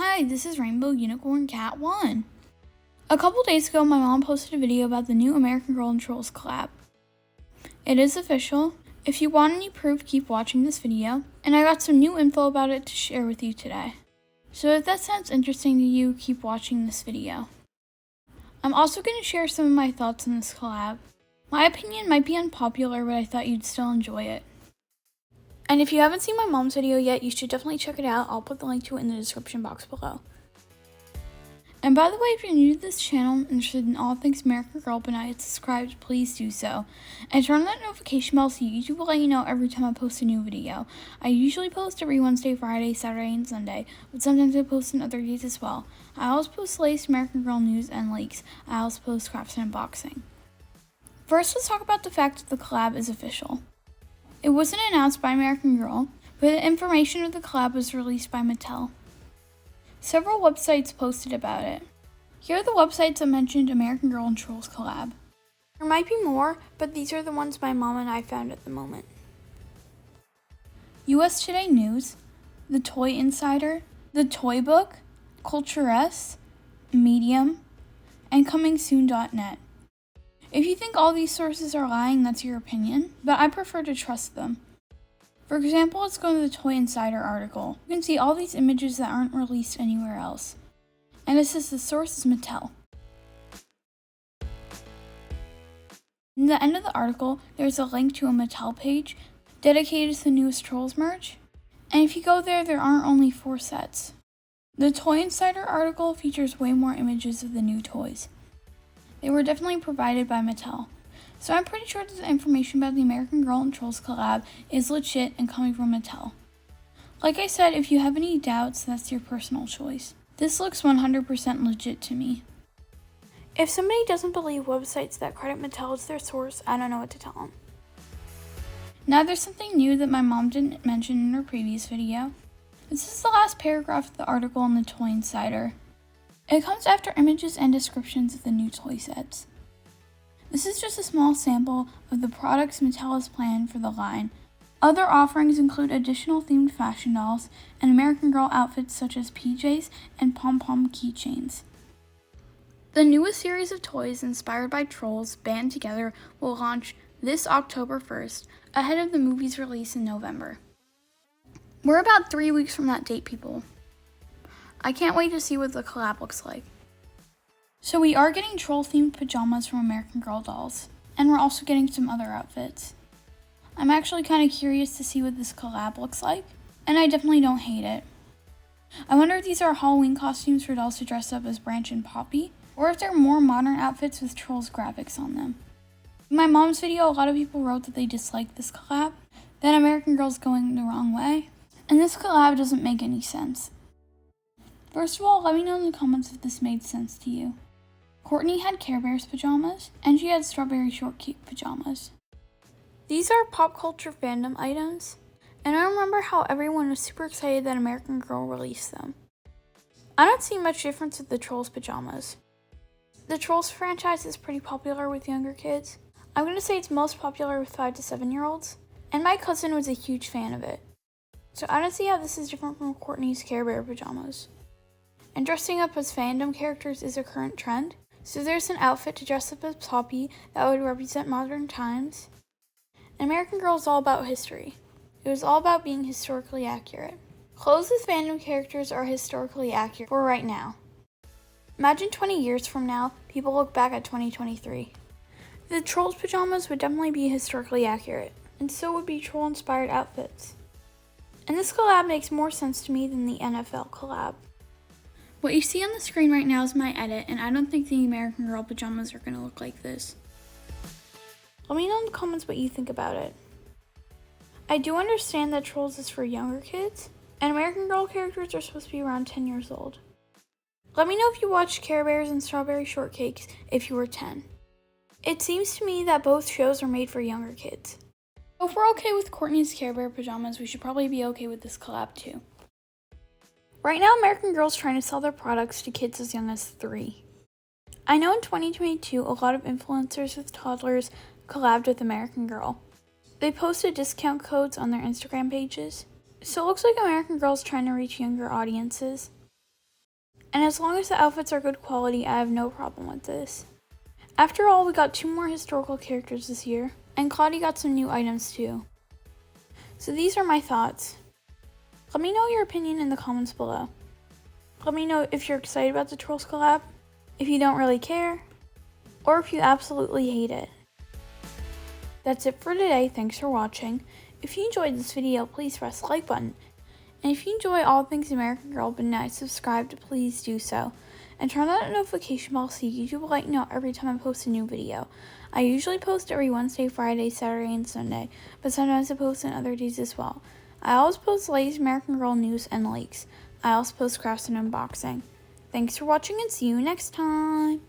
Hi, this is Rainbow Unicorn Cat 1. A couple days ago, my mom posted a video about the new American Girl and Trolls collab. It is official. If you want any proof, keep watching this video, and I got some new info about it to share with you today. So if that sounds interesting to you, keep watching this video. I'm also going to share some of my thoughts on this collab. My opinion might be unpopular, but I thought you'd still enjoy it. And if you haven't seen my mom's video yet, you should definitely check it out. I'll put the link to it in the description box below. And by the way, if you're new to this channel and interested in all things American Girl but not yet subscribed, please do so. And turn on that notification bell so YouTube will let you know every time I post a new video. I usually post every Wednesday, Friday, Saturday, and Sunday, but sometimes I post on other days as well. I always post the latest American Girl news and leaks. I also post crafts and unboxing. First, let's talk about the fact that the collab is official. It wasn't announced by American Girl, but the information of the collab was released by Mattel. Several websites posted about it. Here are the websites that mentioned American Girl and Trolls collab. There might be more, but these are the ones my mom and I found at the moment. US Today News, The Toy Insider, The Toy Book, Culture-S, Medium, and ComingSoon.net. If you think all these sources are lying, that's your opinion, but I prefer to trust them. For example, let's go to the Toy Insider article. You can see all these images that aren't released anywhere else. And it says the source is Mattel. In the end of the article, there's a link to a Mattel page dedicated to the newest Trolls merch. And if you go there, there aren't only 4 sets. The Toy Insider article features way more images of the new toys. They were definitely provided by Mattel. So I'm pretty sure that the information about the American Girl and Trolls collab is legit and coming from Mattel. Like I said, if you have any doubts, that's your personal choice. This looks 100% legit to me. If somebody doesn't believe websites that credit Mattel as their source, I don't know what to tell them. Now there's something new that my mom didn't mention in her previous video. This is the last paragraph of the article in the Toy Insider. It comes after images and descriptions of the new toy sets. This is just a small sample of the products Mattel has planned for the line. Other offerings include additional themed fashion dolls and American Girl outfits such as PJs and pom-pom keychains. The newest series of toys inspired by Trolls band together will launch this October 1st, ahead of the movie's release in November. We're about 3 weeks from that date, people. I can't wait to see what the collab looks like. So we are getting troll-themed pajamas from American Girl dolls, and we're also getting some other outfits. I'm actually kind of curious to see what this collab looks like, and I definitely don't hate it. I wonder if these are Halloween costumes for dolls to dress up as Branch and Poppy, or if they're more modern outfits with Trolls graphics on them. In my mom's video, a lot of people wrote that they disliked this collab, that American Girl's going the wrong way, and this collab doesn't make any sense. First of all, let me know in the comments if this made sense to you. Courtney had Care Bears pajamas, and she had Strawberry Shortcake pajamas. These are pop culture fandom items, and I remember how everyone was super excited that American Girl released them. I don't see much difference with the Trolls pajamas. The Trolls franchise is pretty popular with younger kids. I'm going to say it's most popular with 5 to 7-year-olds, and my cousin was a huge fan of it. So I don't see how this is different from Courtney's Care Bear pajamas. And dressing up as fandom characters is a current trend, so there's an outfit to dress up as Poppy that would represent modern times. And American Girl is all about history. It was all about being historically accurate. Clothes with fandom characters are historically accurate for right now. Imagine 20 years from now, people look back at 2023. The Trolls pajamas would definitely be historically accurate, and so would be troll-inspired outfits. And this collab makes more sense to me than the NFL collab. What you see on the screen right now is my edit, and I don't think the American Girl pajamas are going to look like this. Let me know in the comments what you think about it. I do understand that Trolls is for younger kids, and American Girl characters are supposed to be around 10 years old. Let me know if you watched Care Bears and Strawberry Shortcakes if you were 10. It seems to me that both shows are made for younger kids. So if we're okay with Courtney's Care Bear pajamas, we should probably be okay with this collab too. Right now, American Girl's trying to sell their products to kids as young as 3. I know in 2022, a lot of influencers with toddlers collabed with American Girl. They posted discount codes on their Instagram pages. So it looks like American Girl's trying to reach younger audiences. And as long as the outfits are good quality, I have no problem with this. After all, we got 2 more historical characters this year, and Claudia got some new items too. So these are my thoughts. Let me know your opinion in the comments below. Let me know if you're excited about the Trolls collab, if you don't really care, or if you absolutely hate it. That's it for today. Thanks for watching. If you enjoyed this video, please press the like button. And if you enjoy all things American Girl but not subscribed, please do so. And turn on that notification bell so YouTube will let you know every time I post a new video. I usually post every Wednesday, Friday, Saturday, and Sunday, but sometimes I post on other days as well. I always post the latest American Girl news and leaks. I also post crafts and unboxing. Thanks for watching and see you next time.